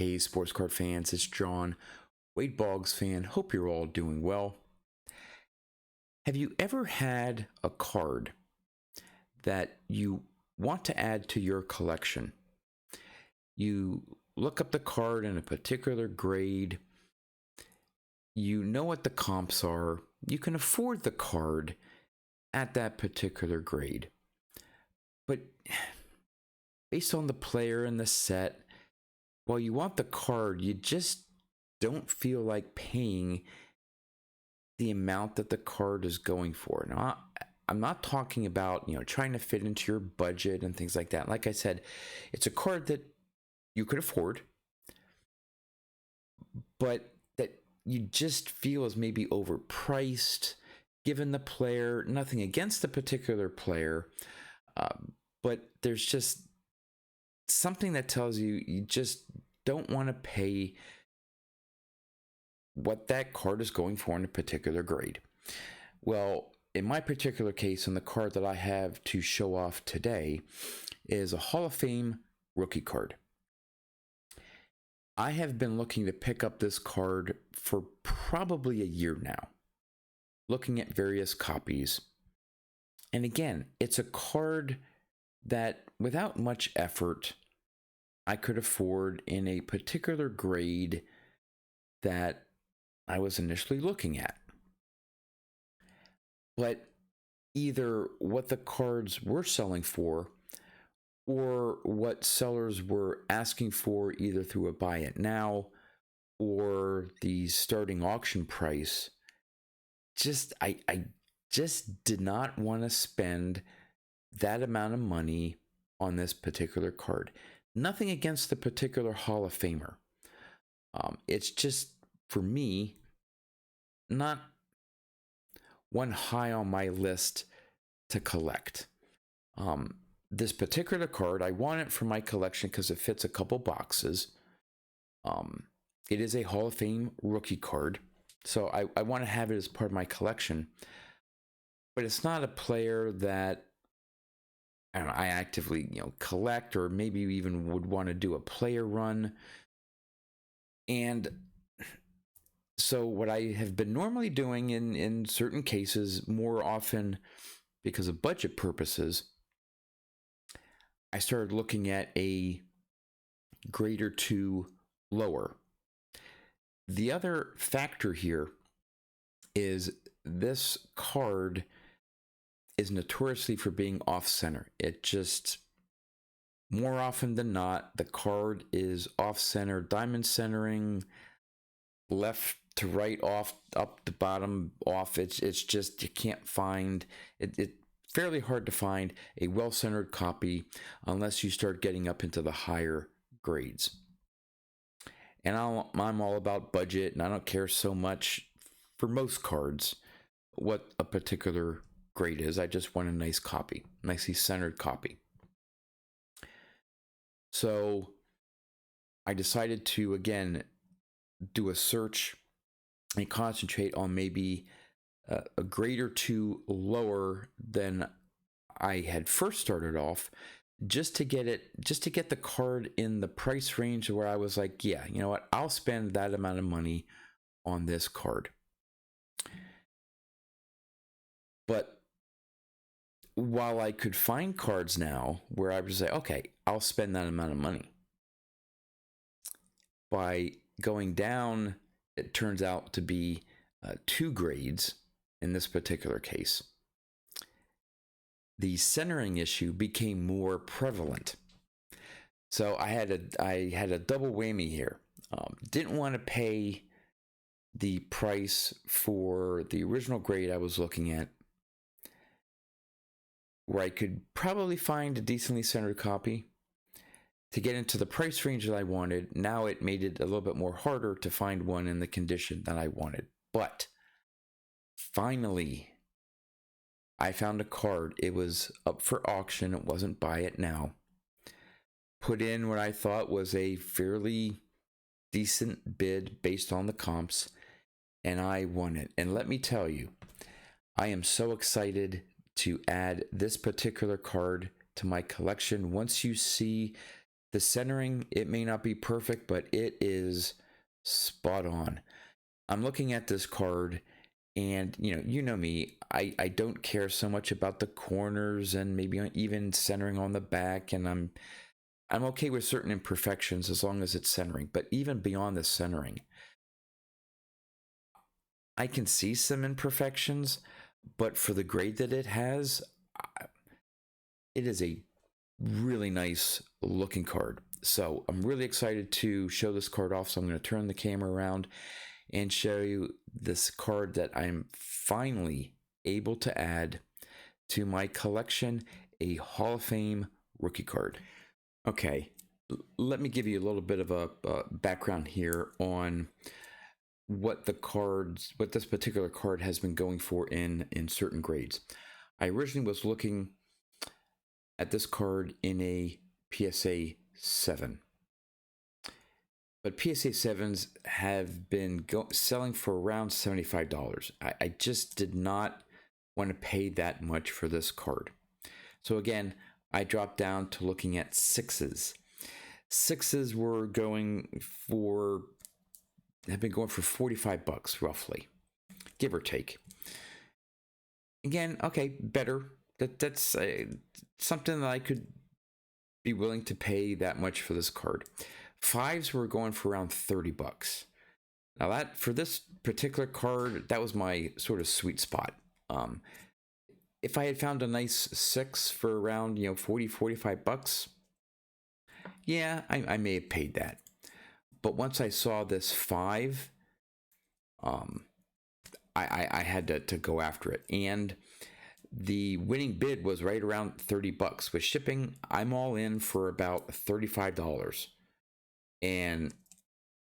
Hey, sports card fans, it's John, Wade Boggs fan. Hope you're all doing well. Have you ever had a card that you want to add to your collection? You look up the card in a particular grade, you know what the comps are, you can afford the card at that particular grade. But based on the player and the set, while you want the card, you just don't feel like paying the amount that the card is going for. Now, I'm not talking about, trying to fit into your budget and things like that. Like I said, it's a card that you could afford, but that you just feel is maybe overpriced given the player. Nothing against the particular player, but there's just something that tells you you just don't want to pay what that card is going for in a particular grade. Well, in my particular case, and the card that I have to show off today is a Hall of Fame rookie card. I have been looking to pick up this card for probably a year now, looking at various copies. And again, it's a card that without much effort, I could afford in a particular grade that I was initially looking at. But either what the cards were selling for or what sellers were asking for either through a buy it now or the starting auction price, I just did not want to spend that amount of money on this particular card. Nothing against the particular Hall of Famer. It's just, for me, not one high on my list to collect. This particular card, I want it for my collection because it fits a couple boxes. It is a Hall of Fame rookie card, so I want to have it as part of my collection. But it's not a player that I don't know, I actively collect, or maybe even would want to do a player run. And so what I have been normally doing in certain cases, more often because of budget purposes, I started looking at a grade or two lower. The other factor here is this card is notoriously for being off-center. It just, more often than not, the card is off-center, diamond centering, left to right, off, up the bottom, off. It's just, you can't find it. It's fairly hard to find a well-centered copy unless you start getting up into the higher grades. And I'm all about budget, and I don't care so much for most cards what a particular grade is. I just want a nice copy, nicely centered copy. So I decided to, again, do a search and concentrate on maybe a grade or two lower than I had first started off, just to get the card in the price range where I was like, yeah, you know what, I'll spend that amount of money on this card. But while I could find cards now where I would say, okay, I'll spend that amount of money, by going down, it turns out to be 2 grades in this particular case. The centering issue became more prevalent. So I had a double whammy here. Didn't want to pay the price for the original grade I was looking at, where I could probably find a decently centered copy, to get into the price range that I wanted. Now it made it a little bit more harder to find one in the condition that I wanted. But finally, I found a card. It was up for auction. It wasn't buy it now. Put in what I thought was a fairly decent bid based on the comps, and I won it. And let me tell you, I am so excited to add this particular card to my collection. Once you see The centering, it may not be perfect, but it is spot on. I'm looking at this card, and you know me, I don't care so much about the corners and maybe even centering on the back, and I'm okay with certain imperfections as long as it's centering. But even beyond the centering, I can see some imperfections, but for the grade that it has, it is a really nice looking card. So I'm really excited to show this card off. So I'm going to turn the camera around and show you this card that I'm finally able to add to my collection, a Hall of Fame rookie card. Okay, let me give you a little bit of a background here on what this particular card has been going for in certain grades. I originally was looking at this card in a PSA 7. But PSA 7s have been selling for around $75. I just did not want to pay that much for this card. So again, I dropped down to looking at 6s. 6s were have been going for $45 roughly, give or take. Again, okay, better. That's something that I could be willing to pay that much for this card. 5s were going for around $30. Now that, for this particular card, that was my sort of sweet spot. If I had found a nice 6 for around $40-45, yeah, I may have paid that. But once I saw this 5, I had to go after it, and the winning bid was right around $30. With shipping, I'm all in for about $35. And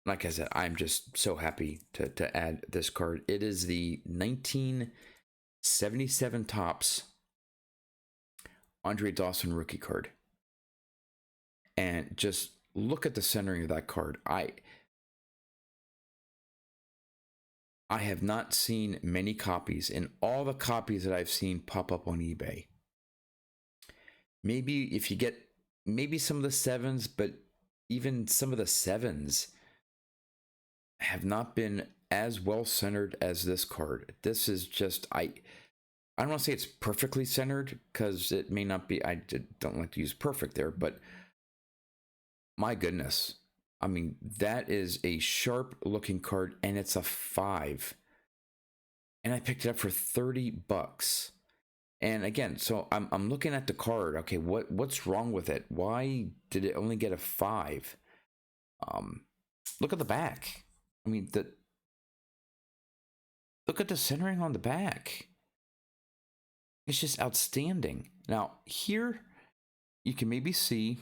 like I said, I'm just so happy to add this card. It is the 1977 Topps Andre Dawson rookie card. And just look at the centering of that card. I have not seen many copies, in all the copies that I've seen pop up on eBay. Maybe if you get maybe some of the 7s, but even some of the 7s have not been as well centered as this card. This is just, I don't want to say it's perfectly centered, because it may not be. I don't like to use perfect there, but my goodness. I mean, that is a sharp looking card, and it's a 5. And I picked it up for $30. And again, so I'm looking at the card. Okay, what's wrong with it? Why did it only get a 5? Look at the back. I mean, look at the centering on the back. It's just outstanding. Now, here you can maybe see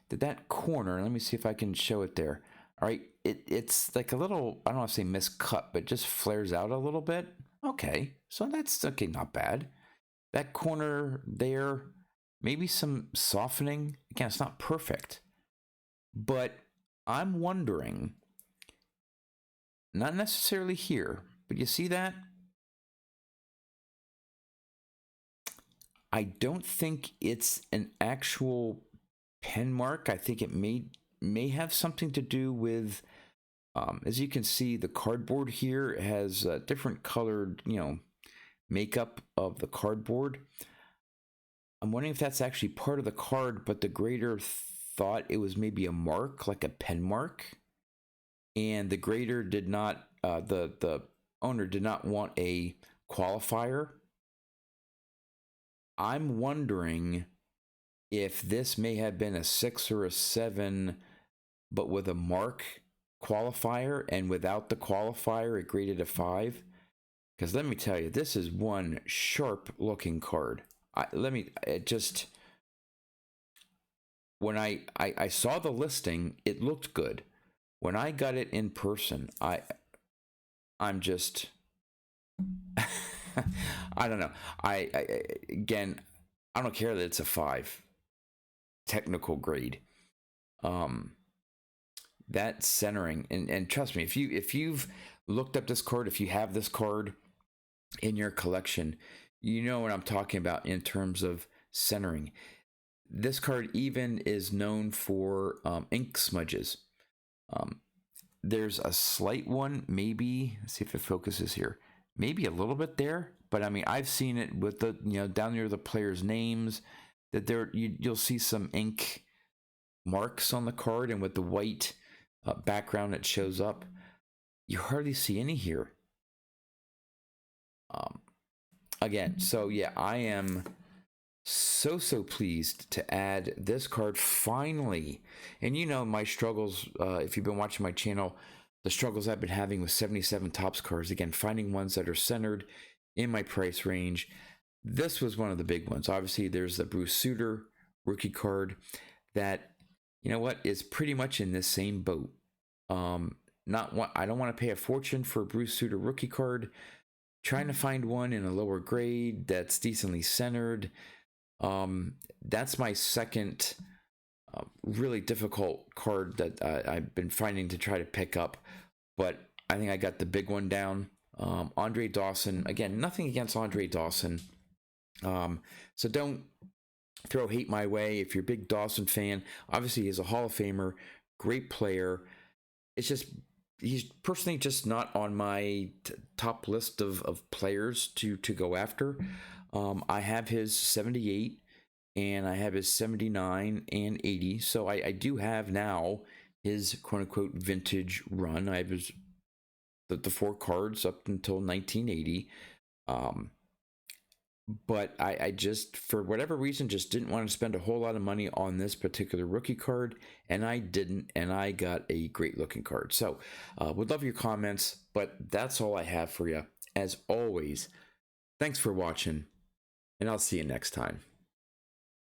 that corner. Let me see if I can show it there. All right, it's like a little, I don't want to say miscut, but just flares out a little bit. Okay, so that's okay, not bad. That corner there, maybe some softening. Again, it's not perfect, but I'm wondering, not necessarily here, but you see that? I don't think it's an actual pen mark. I think it may have something to do with, as you can see, the cardboard here has different colored, makeup of the cardboard. I'm wondering if that's actually part of the card, but the grader thought it was maybe a mark, like a pen mark, and the grader did not, the owner did not want a qualifier. I'm wondering if this may have been a 6 or a 7, but with a mark qualifier, and without the qualifier, it graded a 5. Because let me tell you, this is one sharp looking card. When I saw the listing, it looked good. When I got it in person, I'm just I don't know. Again, I don't care that it's a 5 technical grade. That centering, and trust me, if you've looked up this card, if you have this card in your collection, you know what I'm talking about in terms of centering. this card even is known for ink smudges. Um, there's a slight one, maybe. Let's see if it focuses here. Maybe a little bit there, but I mean, I've seen it with the, you know, down near the players' names, that there you'll see some ink marks on the card, and with the white background that shows up, you hardly see any here. Again, so yeah, I am so pleased to add this card finally. And you know my struggles, if you've been watching my channel, the struggles I've been having with 77 Topps cards. Again, finding ones that are centered in my price range. This was one of the big ones. Obviously, there's the Bruce Sutter rookie card that, you know what, is pretty much in this same boat. Not one, I don't want to pay a fortune for a Bruce Sutter rookie card. Trying to find one in a lower grade that's decently centered. That's my second really difficult card that I've been finding to try to pick up, but I think I got the big one down. Andre Dawson, again, nothing against Andre Dawson, so don't throw hate my way if you're a big Dawson fan. Obviously, he's a Hall of Famer, great player. It's just he's personally just not on my top list of players to go after. I have his 78 and I have his 79 and 80. So I do have now his quote unquote vintage run. I have his the 4 cards up until 1980. But I just, for whatever reason, just didn't want to spend a whole lot of money on this particular rookie card, and I didn't, and I got a great looking card. So would love your comments, but that's all I have for you. As always, thanks for watching, and I'll see you next time.